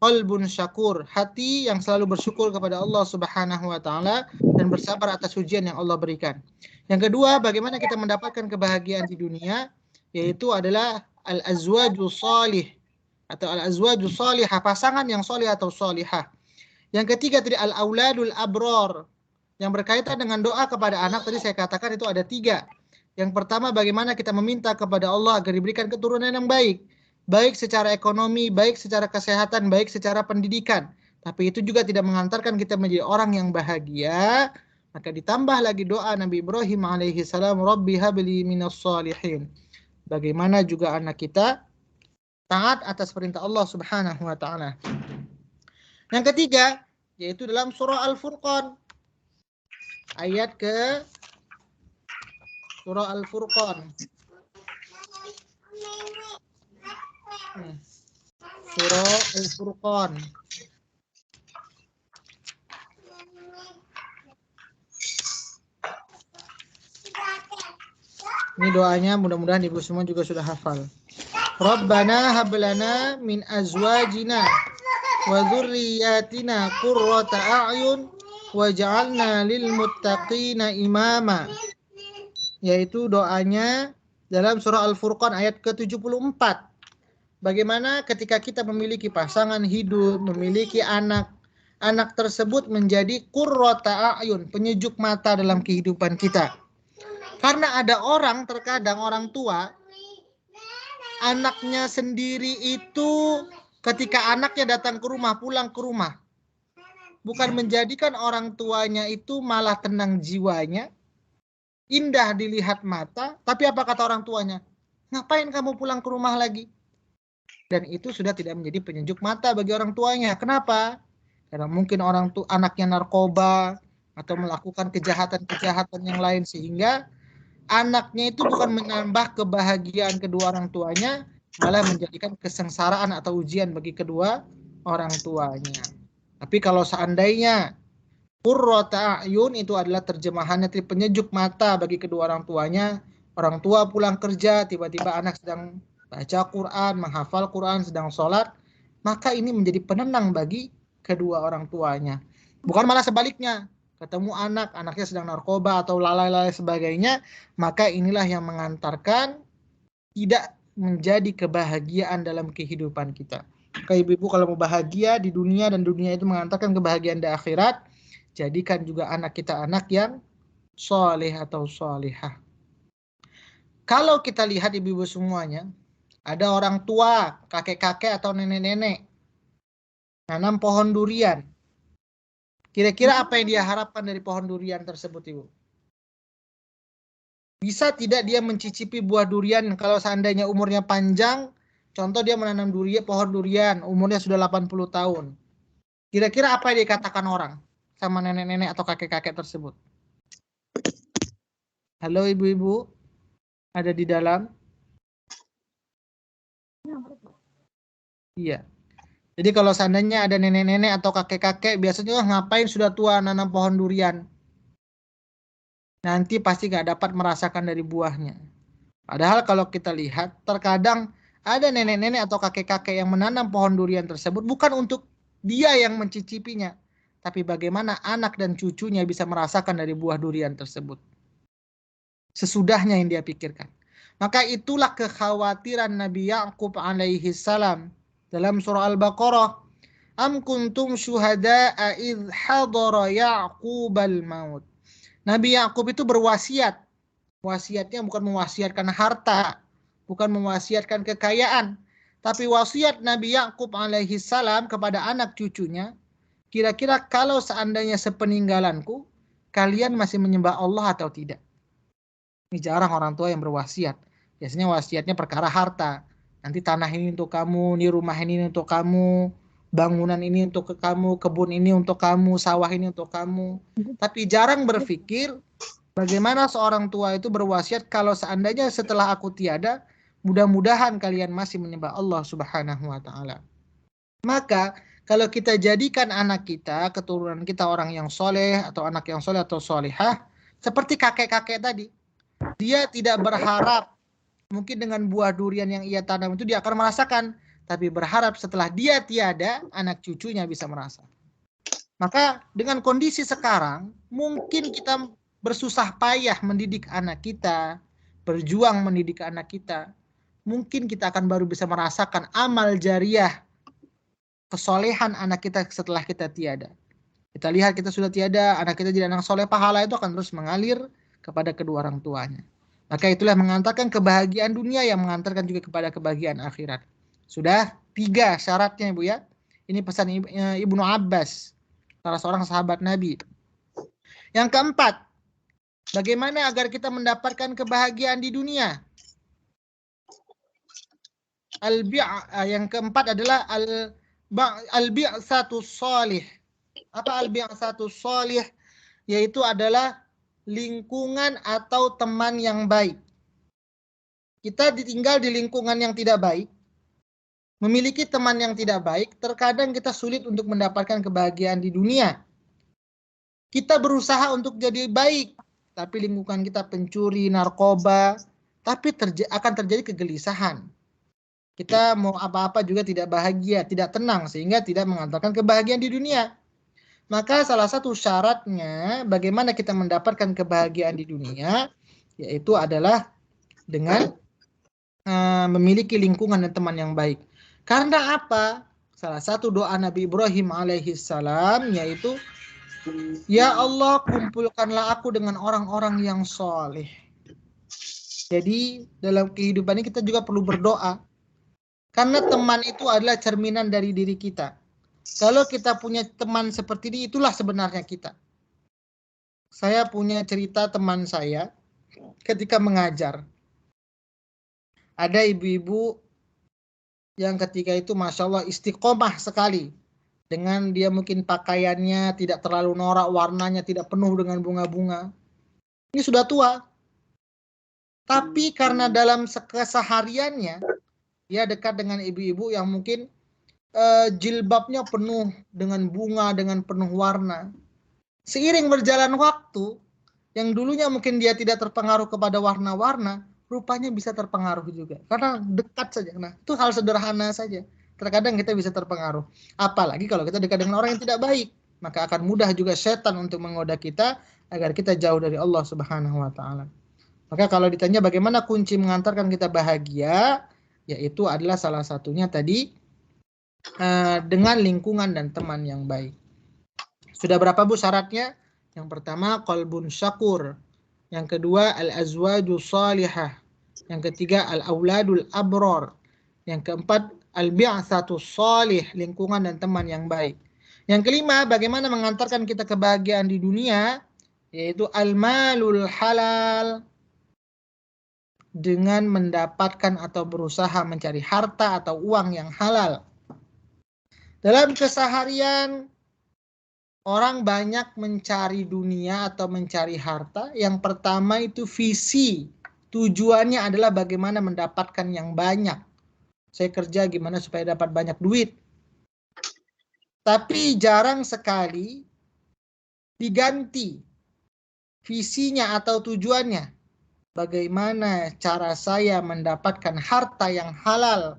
qalbun syakur, hati yang selalu bersyukur kepada Allah Subhanahu wa taala dan bersabar atas ujian yang Allah berikan. Yang kedua, bagaimana kita mendapatkan kebahagiaan di dunia, yaitu adalah al-azwaju salih atau al-azwaju salihah, pasangan yang salih atau salihah. Yang ketiga tadi al-auladul abror, yang berkaitan dengan doa kepada anak. Tadi saya katakan itu ada 3. Yang pertama, bagaimana kita meminta kepada Allah agar diberikan keturunan yang baik, baik secara ekonomi, baik secara kesehatan, baik secara pendidikan. Tapi itu juga tidak mengantarkan kita menjadi orang yang bahagia. Maka ditambah lagi doa Nabi Ibrahim alaihi salam, Rabbi habli minas salihin. Bagaimana juga anak kita taat atas perintah Allah Subhanahu wa taala. Yang ketiga, yaitu dalam surah Al-Furqan ayat ke surah Al-Furqan. Surah Al-Furqan. Ini doanya, mudah-mudahan ibu semua juga sudah hafal. Rabbana hablana min azwajina wa dzurriyyatina qurrata a'yun waj'alna lil muttaqina imama. Yaitu doanya dalam surah Al-Furqan ayat ke-74. Bagaimana ketika kita memiliki pasangan hidup, memiliki anak, anak tersebut menjadi qurrata a'yun, penyejuk mata dalam kehidupan kita. Karena ada orang, terkadang orang tua, anaknya sendiri itu ketika anaknya datang ke rumah, pulang ke rumah, bukan menjadikan orang tuanya itu malah tenang jiwanya, indah dilihat mata, tapi apa kata orang tuanya? Ngapain kamu pulang ke rumah lagi? Dan itu sudah tidak menjadi penyejuk mata bagi orang tuanya. Kenapa? Karena mungkin orang tua anaknya narkoba atau melakukan kejahatan-kejahatan yang lain, sehingga anaknya itu bukan menambah kebahagiaan kedua orang tuanya, malah menjadikan kesengsaraan atau ujian bagi kedua orang tuanya. Tapi kalau seandainya qurrata a'yun itu adalah terjemahannya penyejuk mata bagi kedua orang tuanya, orang tua pulang kerja, tiba-tiba anak sedang baca Quran, menghafal Quran, sedang sholat, maka ini menjadi penenang bagi kedua orang tuanya. Bukan malah sebaliknya, ketemu anaknya sedang narkoba atau lalai-lalai sebagainya, maka inilah yang mengantarkan tidak menjadi kebahagiaan dalam kehidupan kita. Kayak ibu-ibu kalau mau bahagia di dunia dan dunia itu mengantarkan kebahagiaan di akhirat, jadikan juga anak kita anak yang soleh atau solihah. Kalau kita lihat ibu-ibu semuanya, ada orang tua, kakek-kakek atau nenek-nenek nanam pohon durian. Kira-kira apa yang dia harapkan dari pohon durian tersebut, ibu? Bisa tidak dia mencicipi buah durian kalau seandainya umurnya panjang? Contoh dia menanam pohon durian, umurnya sudah 80 tahun. Kira-kira apa yang dikatakan orang sama nenek-nenek atau kakek-kakek tersebut? Halo ibu-ibu, ada di dalam? Iya. Jadi kalau seandainya ada nenek-nenek atau kakek-kakek, biasanya ngapain sudah tua nanam pohon durian? Nanti pasti nggak dapat merasakan dari buahnya. Padahal kalau kita lihat, terkadang ada nenek-nenek atau kakek-kakek yang menanam pohon durian tersebut bukan untuk dia yang mencicipinya, tapi bagaimana anak dan cucunya bisa merasakan dari buah durian tersebut. Sesudahnya yang dia pikirkan. Maka itulah kekhawatiran Nabi Ya'qub alaihi salam dalam surah Al-Baqarah. Am kuntum syuhada'a idh hadara Ya'qubal maut. Nabi Ya'qub itu berwasiat. Wasiatnya bukan mewasiatkan harta, bukan mewasiatkan kekayaan, tapi wasiat Nabi Ya'qub alaihi salam kepada anak cucunya, kira-kira kalau seandainya sepeninggalanku, kalian masih menyembah Allah atau tidak? Ini jarang orang tua yang berwasiat. Biasanya wasiatnya perkara harta. Nanti tanah ini untuk kamu, ini rumah ini untuk kamu, bangunan ini untuk kamu, kebun ini untuk kamu, sawah ini untuk kamu. Tapi jarang berpikir bagaimana seorang tua itu berwasiat kalau seandainya setelah aku tiada, mudah-mudahan kalian masih menyembah Allah Subhanahu wa taala. Maka kalau kita jadikan anak kita, keturunan kita orang yang soleh atau anak yang soleh atau solihah, seperti kakek-kakek tadi, dia tidak berharap mungkin dengan buah durian yang ia tanam itu dia akan merasakan, tapi berharap setelah dia tiada, anak cucunya bisa merasa. Maka dengan kondisi sekarang, mungkin kita bersusah payah mendidik anak kita, berjuang mendidik anak kita, mungkin kita akan baru bisa merasakan amal jariah, kesolehan anak kita setelah kita tiada. Kita lihat kita sudah tiada, anak kita jadi anak soleh, pahala itu akan terus mengalir kepada kedua orang tuanya. Maka itulah mengantarkan kebahagiaan dunia yang mengantarkan juga kepada kebahagiaan akhirat. Sudah 3 syaratnya Ibu ya. Ini pesan Ibnu Abbas, salah seorang sahabat Nabi. Yang keempat, bagaimana agar kita mendapatkan kebahagiaan di dunia? Yang keempat adalah al-bi'satus shalih. Apa al-bi'satus shalih? Yaitu adalah lingkungan atau teman yang baik. Kita tinggal di lingkungan yang tidak baik, memiliki teman yang tidak baik, terkadang kita sulit untuk mendapatkan kebahagiaan di dunia. Kita berusaha untuk jadi baik, tapi lingkungan kita pencuri, narkoba, tapi akan terjadi kegelisahan. Kita mau apa-apa juga tidak bahagia, tidak tenang, sehingga tidak mengantarkan kebahagiaan di dunia. Maka salah satu syaratnya bagaimana kita mendapatkan kebahagiaan di dunia, yaitu adalah dengan memiliki lingkungan dan teman yang baik. Karena apa? Salah satu doa Nabi Ibrahim alaihi salam yaitu, ya Allah kumpulkanlah aku dengan orang-orang yang soleh. Jadi dalam kehidupan ini kita juga perlu berdoa. Karena teman itu adalah cerminan dari diri kita. Kalau kita punya teman seperti ini, itulah sebenarnya kita. Saya punya cerita teman saya ketika mengajar. Ada ibu-ibu yang ketika itu Masya Allah istiqomah sekali. Dengan dia mungkin pakaiannya tidak terlalu norak, warnanya tidak penuh dengan bunga-bunga. Ini sudah tua. Tapi karena dalam kesehariannya, dia dekat dengan ibu-ibu yang mungkin jilbabnya penuh dengan bunga, dengan penuh warna. Seiring berjalan waktu, yang dulunya mungkin dia tidak terpengaruh kepada warna-warna, rupanya bisa terpengaruh juga. Karena dekat saja. Nah, itu hal sederhana saja. Terkadang kita bisa terpengaruh. Apalagi kalau kita dekat dengan orang yang tidak baik. Maka akan mudah juga setan untuk menggoda kita agar kita jauh dari Allah Subhanahu wa Ta'ala. Maka kalau ditanya bagaimana kunci mengantarkan kita bahagia, yaitu adalah salah satunya tadi dengan lingkungan dan teman yang baik. Sudah berapa Bu syaratnya? Yang pertama qalbun syakur. Yang kedua al-azwaju salihah. Yang ketiga al-auladul abror. Yang keempat al-bi'tsatu salih, lingkungan dan teman yang baik. Yang kelima, bagaimana mengantarkan kita kebahagiaan di dunia, yaitu al-malul halal, dengan mendapatkan atau berusaha mencari harta atau uang yang halal. Dalam keseharian, orang banyak mencari dunia atau mencari harta. Yang pertama itu visi. Tujuannya adalah bagaimana mendapatkan yang banyak. Saya kerja gimana supaya dapat banyak duit. Tapi jarang sekali diganti visinya atau tujuannya. Bagaimana cara saya mendapatkan harta yang halal.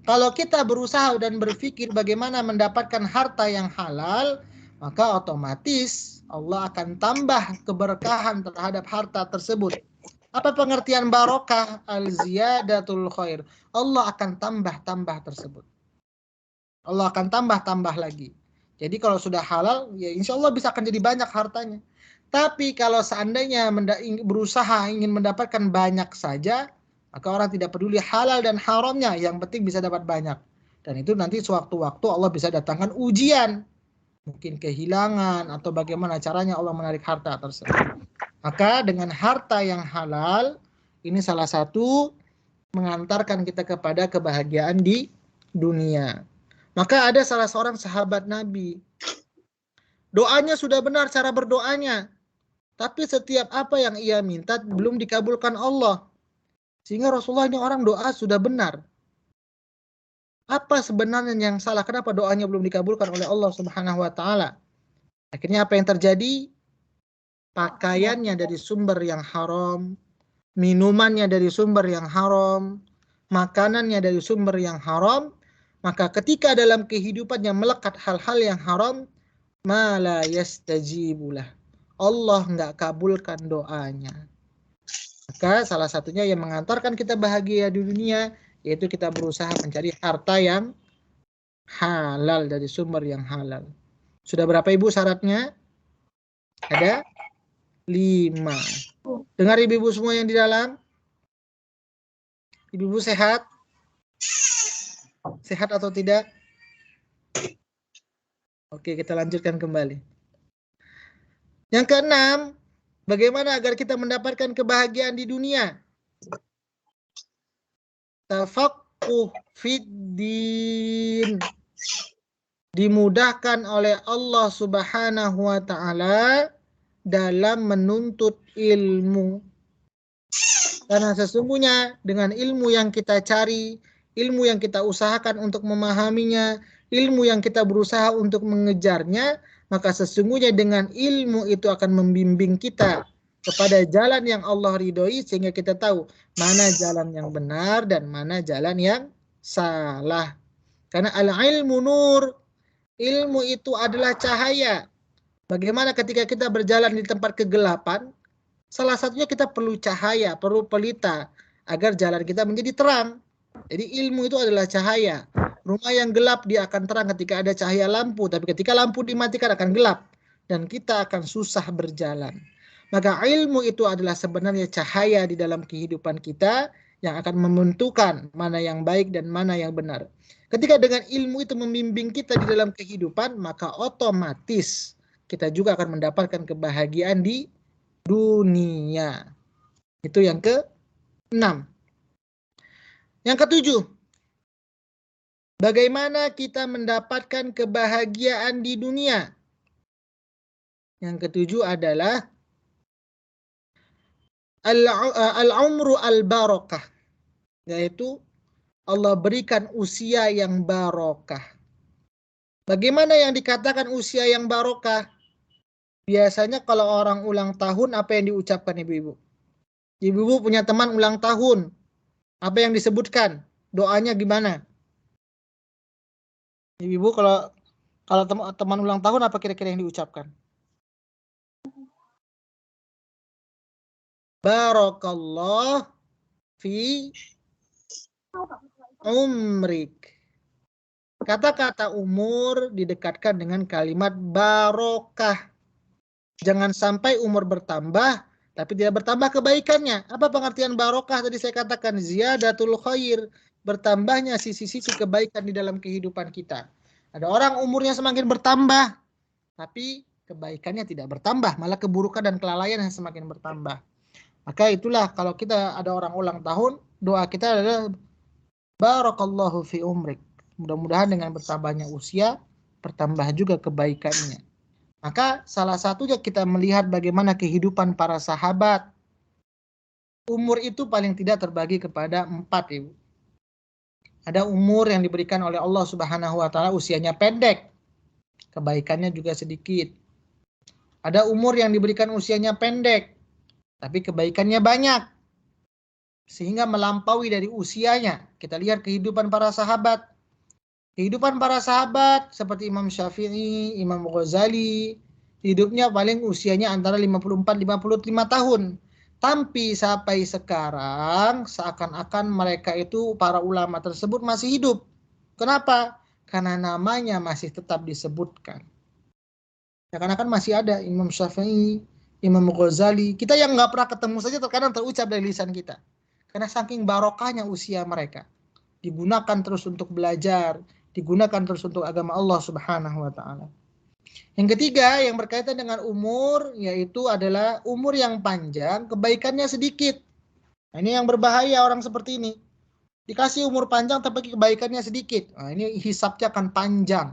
Kalau kita berusaha dan berpikir bagaimana mendapatkan harta yang halal, maka otomatis Allah akan tambah keberkahan terhadap harta tersebut. Apa pengertian barokah? Al-ziyadatul khair. Allah akan tambah-tambah tersebut. Allah akan tambah-tambah lagi. Jadi kalau sudah halal, ya insya Allah bisa akan jadi banyak hartanya. Tapi kalau seandainya berusaha ingin mendapatkan banyak saja, maka orang tidak peduli halal dan haramnya. Yang penting bisa dapat banyak. Dan itu nanti sewaktu-waktu Allah bisa datangkan ujian. Mungkin kehilangan atau bagaimana caranya Allah menarik harta tersebut. Maka dengan harta yang halal, ini salah satu mengantarkan kita kepada kebahagiaan di dunia. Maka ada salah seorang sahabat Nabi. Doanya sudah benar cara berdoanya. Tapi setiap apa yang ia minta belum dikabulkan Allah. Sehingga Rasulullah ini orang doa sudah benar. Apa sebenarnya yang salah? Kenapa doanya belum dikabulkan oleh Allah Subhanahu wa Ta'ala? Akhirnya apa yang terjadi? Pakaiannya dari sumber yang haram, minumannya dari sumber yang haram, makanannya dari sumber yang haram, maka ketika dalam kehidupannya melekat hal-hal yang haram, ma la yastajibulah. Allah nggak kabulkan doanya. Maka salah satunya yang mengantarkan kita bahagia di dunia, yaitu kita berusaha mencari harta yang halal dari sumber yang halal. Sudah berapa Ibu syaratnya? Ada 5. Dengar ibu-ibu semua yang di dalam? Ibu-ibu sehat? Sehat atau tidak? Oke, kita lanjutkan kembali. Yang keenam, bagaimana agar kita mendapatkan kebahagiaan di dunia? Tafaqquh fid din. Dimudahkan oleh Allah Subhanahu wa Ta'ala dalam menuntut ilmu. Karena sesungguhnya dengan ilmu yang kita cari, ilmu yang kita usahakan untuk memahaminya, ilmu yang kita berusaha untuk mengejarnya, maka sesungguhnya dengan ilmu itu akan membimbing kita kepada jalan yang Allah ridhoi, sehingga kita tahu mana jalan yang benar dan mana jalan yang salah. Karena al-ilmu nur, ilmu itu adalah cahaya. Bagaimana ketika kita berjalan di tempat kegelapan, salah satunya kita perlu cahaya, perlu pelita, agar jalan kita menjadi terang. Jadi ilmu itu adalah cahaya. Rumah yang gelap dia akan terang ketika ada cahaya lampu, tapi ketika lampu dimatikan akan gelap. Dan kita akan susah berjalan. Maka ilmu itu adalah sebenarnya cahaya di dalam kehidupan kita yang akan menentukan mana yang baik dan mana yang benar. Ketika dengan ilmu itu membimbing kita di dalam kehidupan, maka otomatis kita juga akan mendapatkan kebahagiaan di dunia. Itu yang ke-6. Yang ke-7, bagaimana kita mendapatkan kebahagiaan di dunia? Yang ke-7 adalah al-umru al-barakah, yaitu Allah berikan usia yang barokah. Bagaimana yang dikatakan usia yang barokah? Biasanya kalau orang ulang tahun, apa yang diucapkan ibu-ibu? Ibu-ibu punya teman ulang tahun, apa yang disebutkan? Doanya gimana? Ibu-ibu kalau teman ulang tahun, apa kira-kira yang diucapkan? Barakallah fi umrik. Kata-kata umur didekatkan dengan kalimat barokah. Jangan sampai umur bertambah, tapi tidak bertambah kebaikannya. Apa pengertian barokah tadi saya katakan? Ziyadatul khair. Bertambahnya sisi-sisi kebaikan di dalam kehidupan kita. Ada orang umurnya semakin bertambah, tapi kebaikannya tidak bertambah. Malah keburukan dan kelalaian yang semakin bertambah. Maka itulah kalau kita ada orang ulang tahun, doa kita adalah barakallahu fi umrik. Mudah-mudahan dengan bertambahnya usia, bertambah juga kebaikannya. Maka salah satunya kita melihat bagaimana kehidupan para sahabat. Umur itu paling tidak terbagi kepada 4, Ibu. Ada umur yang diberikan oleh Allah Subhanahu wa taala usianya pendek, kebaikannya juga sedikit. Ada umur yang diberikan usianya pendek, tapi kebaikannya banyak, sehingga melampaui dari usianya. Kita lihat kehidupan para sahabat. Kehidupan para sahabat seperti Imam Syafi'i, Imam Ghazali, hidupnya paling usianya antara 54-55 tahun. Tapi sampai sekarang seakan-akan mereka itu, para ulama tersebut masih hidup. Kenapa? Karena namanya masih tetap disebutkan. Seakan-akan masih ada Imam Syafi'i, Imam Ghazali. Kita yang nggak pernah ketemu saja terkadang terucap dari lisan kita. Karena saking barokahnya usia mereka. Digunakan terus untuk belajar, digunakan terus untuk agama Allah Subhanahu wa taala. Yang ketiga yang berkaitan dengan umur, yaitu adalah umur yang panjang, kebaikannya sedikit. Nah, ini yang berbahaya orang seperti ini. Dikasih umur panjang tapi kebaikannya sedikit. Nah, ini hisabnya akan panjang.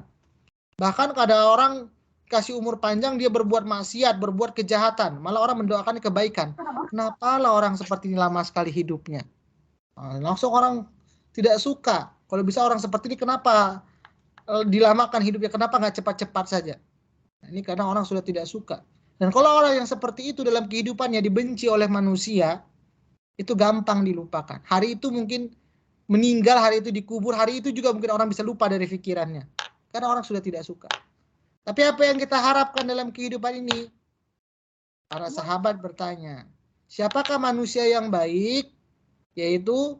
Bahkan ada orang kasih umur panjang dia berbuat maksiat, berbuat kejahatan, malah orang mendoakan kebaikan. Kenapa lah orang seperti ini lama sekali hidupnya? Nah, langsung orang tidak suka. Kalau bisa orang seperti ini kenapa dilamakan hidupnya? Kenapa nggak cepat-cepat saja? Nah, ini karena orang sudah tidak suka. Dan kalau orang yang seperti itu dalam kehidupannya dibenci oleh manusia, itu gampang dilupakan. Hari itu mungkin meninggal, hari itu dikubur, hari itu juga mungkin orang bisa lupa dari pikirannya. Karena orang sudah tidak suka. Tapi apa yang kita harapkan dalam kehidupan ini? Para sahabat bertanya, siapakah manusia yang baik? Yaitu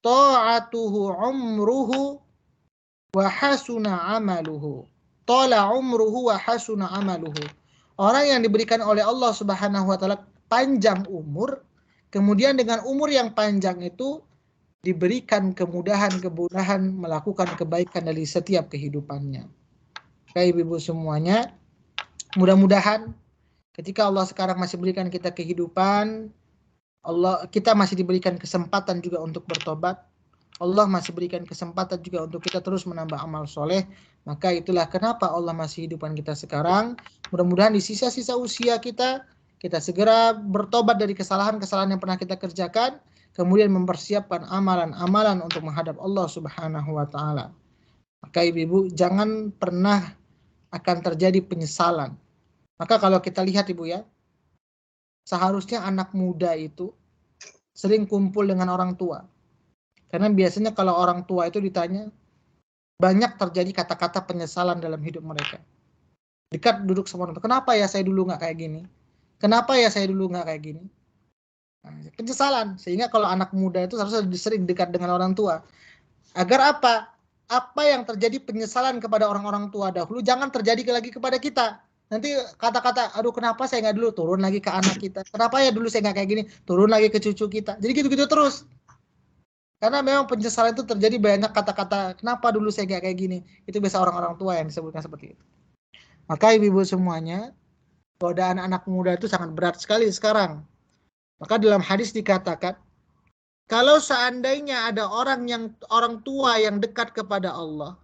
ta'atuhu umruhu wa hasuna amaluhu. Tala umruhu wa hasuna amaluhu. Orang yang diberikan oleh Allah Subhanahu wa taala panjang umur, kemudian dengan umur yang panjang itu diberikan kemudahan-kemudahan melakukan kebaikan dari setiap kehidupannya. Baik ibu semuanya, mudah-mudahan ketika Allah sekarang masih berikan kita kehidupan, kita masih diberikan kesempatan juga untuk bertobat. Allah masih berikan kesempatan juga untuk kita terus menambah amal soleh. Maka itulah kenapa Allah masih hidupkan kita sekarang. Mudah-mudahan di sisa-sisa usia kita segera bertobat dari kesalahan-kesalahan yang pernah kita kerjakan. Kemudian mempersiapkan amalan-amalan untuk menghadap Allah Subhanahu wa ta'ala. Maka ibu-ibu jangan pernah akan terjadi penyesalan. Maka kalau kita lihat ibu ya, seharusnya anak muda itu sering kumpul dengan orang tua. Karena biasanya kalau orang tua itu ditanya, banyak terjadi kata-kata penyesalan dalam hidup mereka. Dekat duduk sama orang tua, kenapa ya saya dulu nggak kayak gini? Kenapa ya saya dulu nggak kayak gini? Nah, penyesalan. Sehingga kalau anak muda itu harus sering dekat dengan orang tua. Agar apa? Apa yang terjadi penyesalan kepada orang-orang tua dahulu, jangan terjadi lagi kepada kita. Nanti kata-kata, aduh kenapa saya nggak dulu, turun lagi ke anak kita. Kenapa ya dulu saya nggak kayak gini, turun lagi ke cucu kita. Jadi gitu-gitu terus. Karena memang penyesalan itu terjadi banyak kata-kata, kenapa dulu saya nggak kayak gini. Itu biasa orang-orang tua yang disebutkan seperti itu. Maka ibu-ibu semuanya, godaan anak muda itu sangat berat sekali sekarang. Maka dalam hadis dikatakan, kalau seandainya ada orang tua yang dekat kepada Allah,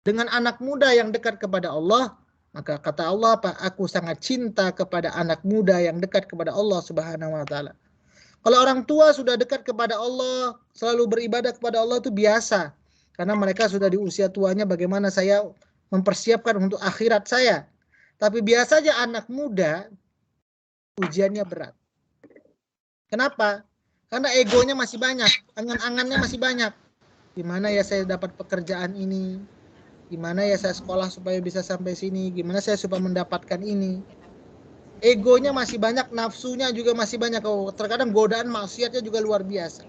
dengan anak muda yang dekat kepada Allah, maka kata Allah apa? Aku sangat cinta kepada anak muda yang dekat kepada Allah Subhanahu wa taala. Kalau orang tua sudah dekat kepada Allah, selalu beribadah kepada Allah itu biasa. Karena mereka sudah di usia tuanya, bagaimana saya mempersiapkan untuk akhirat saya. Tapi biasanya anak muda, ujiannya berat. Kenapa? Karena egonya masih banyak, angan-angannya masih banyak. Gimana ya saya dapat pekerjaan ini? Gimana ya saya sekolah supaya bisa sampai sini? Gimana saya supaya mendapatkan ini? Egonya masih banyak, nafsunya juga masih banyak. Terkadang godaan maksiatnya juga luar biasa.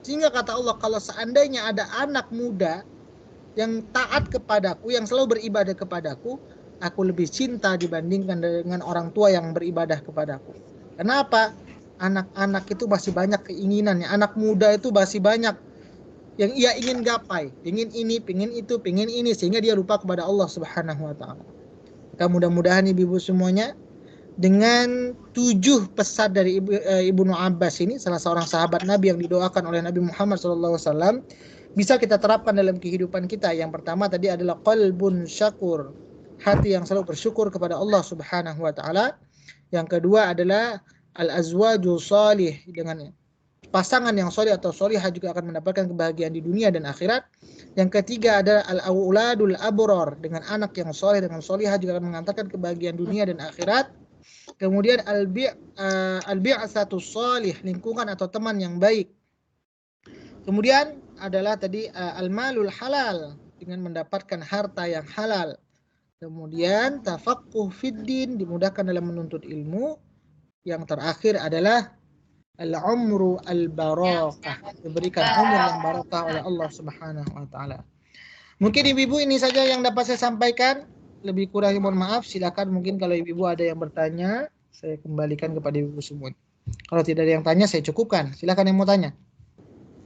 Sehingga kata Allah, kalau seandainya ada anak muda yang taat kepadaku, yang selalu beribadah kepadaku, aku lebih cinta dibandingkan dengan orang tua yang beribadah kepadaku. Kenapa? Anak-anak itu masih banyak keinginannya. Anak muda itu masih banyak yang ia ingin gapai. Ingin ini, pingin itu, pingin ini. Sehingga dia lupa kepada Allah Subhanahu wa ta'ala. Maka mudah-mudahan ibu-ibu semuanya, dengan 7 pesan dari Ibnu Abbas ini, salah seorang sahabat Nabi yang didoakan oleh Nabi Muhammad SAW, bisa kita terapkan dalam kehidupan kita. Yang pertama tadi adalah qalbun syakur, hati yang selalu bersyukur kepada Allah Subhanahu wa taala. Yang kedua adalah al-azwaju shalih, dengan pasangan yang soleh atau solihah juga akan mendapatkan kebahagiaan di dunia dan akhirat. Yang ketiga adalah al-auladul abror, dengan anak yang soleh dengan solihah juga akan mengantarkan kebahagiaan dunia dan akhirat. Kemudian al-bi'atsatu shalih, lingkungan atau teman yang baik. Kemudian adalah tadi al-malul halal, dengan mendapatkan harta yang halal. Kemudian tafaqquh fiddin, dimudahkan dalam menuntut ilmu. Yang terakhir adalah al-umru al-barakah, diberikan umur yang barakah oleh Allah Subhanahu wa taala. Mungkin ibu-ibu ini saja yang dapat saya sampaikan. Lebih kurang mohon maaf. Silakan, mungkin kalau ibu-ibu ada yang bertanya, saya kembalikan kepada ibu semua. Kalau tidak ada yang tanya, saya cukupkan. Silakan yang mau tanya.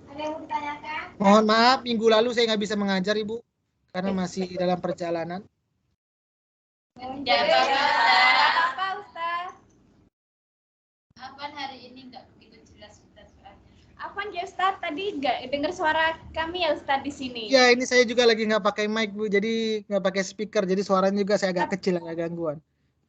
Ada yang mau ditanyakan? Mohon maaf, minggu lalu saya nggak bisa mengajar ibu, karena masih dalam perjalanan. Apa Ustaz? Apaan hari ini nggak begitu jelas Ustaz suaranya? Apaan ya Ustaz? Tadi nggak dengar suara kami ya Ustaz di sini. Ya, ini saya juga lagi nggak pakai mic bu, jadi nggak pakai speaker, jadi suaranya juga saya agak kecil, agak gangguan.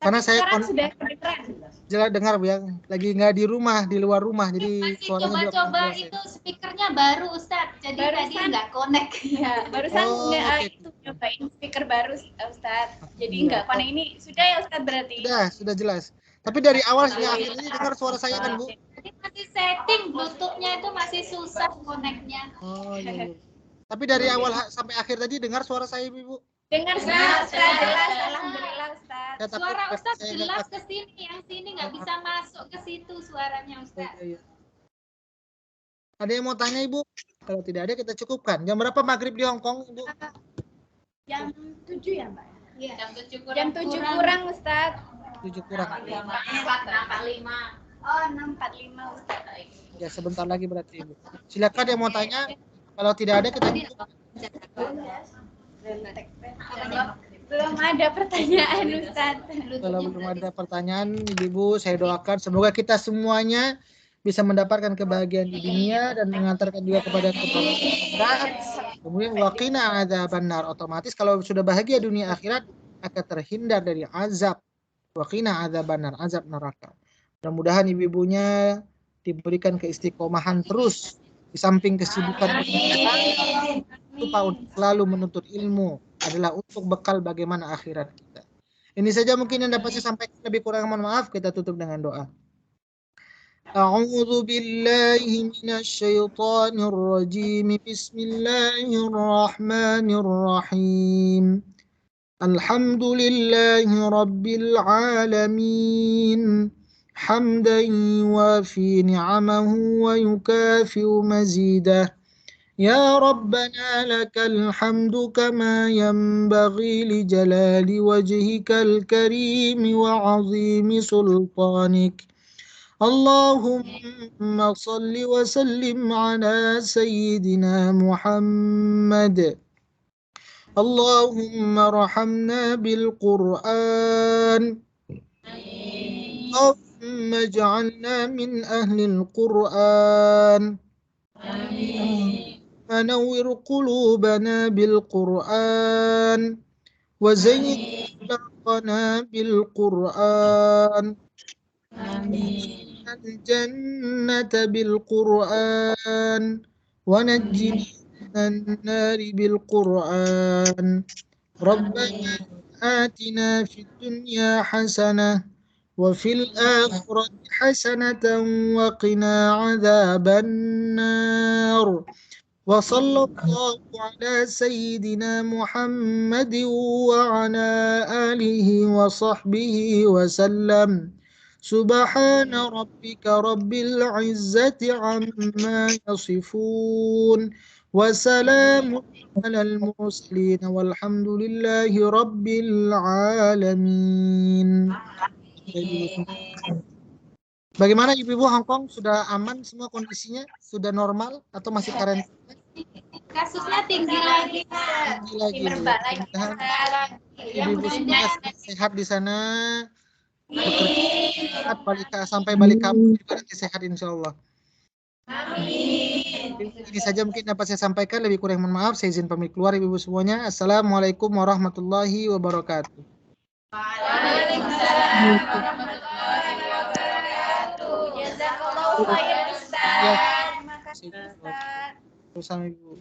Karena saya sekarang sudah kedengeran. jelas dengar bu ya, lagi nggak di rumah, di luar rumah, jadi Masih suaranya juga coba-coba jelas, itu speakernya baru Ustaz, jadi tadi nggak connect. Ya, barusan oke. itu nyobain speaker baru Ustaz. Jadi Iya. nggak connect ini. Sudah ya Ustaz berarti? Sudah jelas. Tapi dari awal sampai akhir ini dengar suara saya kan bu? Jadi masih setting Bluetooth-nya itu masih susah connect-nya. Oh iya. Tapi dari awal sampai akhir tadi dengar suara saya ibu? Dengar Ustaz, jelas. Alhamdulillah Ustaz. Ya, tapi Suara Ustaz saya jelas nggak- ke sini, yang sini nggak bisa masuk ke situ suaranya Ustaz. Iya. Ada yang mau tanya ibu? Kalau tidak ada kita cukupkan. Jam berapa maghrib di Hong Kong ibu? Jam 7 ya Mbak? Iya. Jam 7 kurang Ustaz. 7 kurang. 4:45. Oh 6:45 Ustaz. Ya sebentar lagi berarti ibu. Silakan yang mau tanya. Kalau tidak ada kita tutup. Belum ada pertanyaan Ustaz. Kalau belum ada pertanyaan, ibu, saya doakan semoga kita semuanya bisa mendapatkan kebahagiaan di dunia dan mengantarkan juga kepada kebahagiaan. Kemudian waqina adzabannar, otomatis kalau sudah bahagia dunia akhirat akan terhindar dari azab. Waqina adzabannar, azab neraka. Mudah-mudahan ibu-ibunya diberikan keistiqomahan terus di samping kesibukan lupa untuk selalu menuntut ilmu adalah untuk bekal bagaimana akhirat kita. Ini saja mungkin yang dapat saya sampaikan, lebih kurang mohon maaf. Kita tutup dengan doa. A'udzu billahi minasy syaithanir rajim. Bismillahirrahmanirrahim. Alhamdulillahi rabbil alamin. Hamdan yuwafi ni'amahu wa yukafi'u mazidah. يا ربنا لك الحمد كما ينبغي لجلال وجهك الكريم وعظيم سلطانك اللهم صل وسلم على سيدنا محمد. اللهم ارحمنا بالقرآن. اللهم اجعلنا من أهل القرآن. ونور قلوبنا بالقرآن وزين أخلاقنا بالقرآن. الجنة بالقرآن ونجنا من النار بالقرآن. ربنا آتنا في الدنيا حسنة وفي الآخرة حسنة وقنا عذاب النار. وصلى الله على سيدنا محمد وعلى آله وصحبه وسلم. سبحان ربك رب العزة عما يصفون وسلام على المرسلين والحمد لله رب العالمين. Bagaimana ibu-ibu Hong Kong, sudah aman semua kondisinya? Sudah normal atau masih karantina? Kasusnya tinggi lagi. Tinggi lagi. Ibu-ibu semua sehat di sana. Bekerja sampai balik kampung juga nanti sehat insya Allah. Amin. Ini saja mungkin dapat saya sampaikan, lebih kurang mohon maaf. Saya izin pamit keluar ibu-ibu semuanya. Assalamualaikum warahmatullahi wabarakatuh. Waalaikumsalam warahmatullahi wabarakatuh. Jazakallahu khairan Ustaz. Terima kasih Ustaz. Bersama ibu.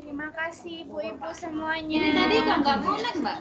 Terima kasih ibu-ibu semuanya. Ini tadi nggak mulai Mbak.